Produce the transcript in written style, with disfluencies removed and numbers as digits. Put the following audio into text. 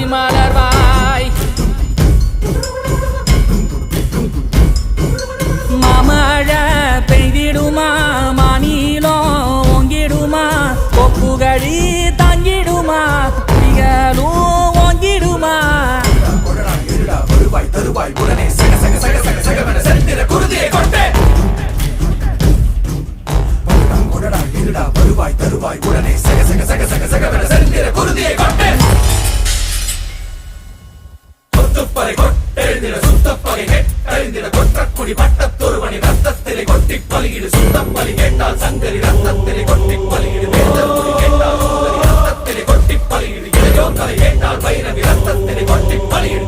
மலர்வாய் மலர்வாய் மாமழை பெய்திடுமா மாநிலோ ஓங்கிடுமா கொப்புகழி தாங்கிடுமா புலிகளும் ஓங்கிடுமா வருவாய் தருவாய் உடனே சக சக சக சக சகவென செந்திர குருதியை கொண்டே கொடடா இருடா வருவாய் தருவாய் உடனே சக சக சக சக சகவென செந்திர குருதியை கொண்டே கொத்துப்பறை கொட்டெழுந்திட சுத்தப்பகை கெட்டெழுந்திட கொற்றக்குடி பட்டத்தொருவனி ரத்தத்திலே கொட்டி பலியிடு சுத்தப்பலி கேட்டால் சங்கரி ரத்தத்திலே கொட்டி பலியிடு வேந்தற்குடி கேட்டால் சுந்தரி ரத்தத்திலே கொட்டி பலியிடு இளையோர் கலை கேட்டால் பைரவி ரத்தத்திலே கொட்டி பலியிடு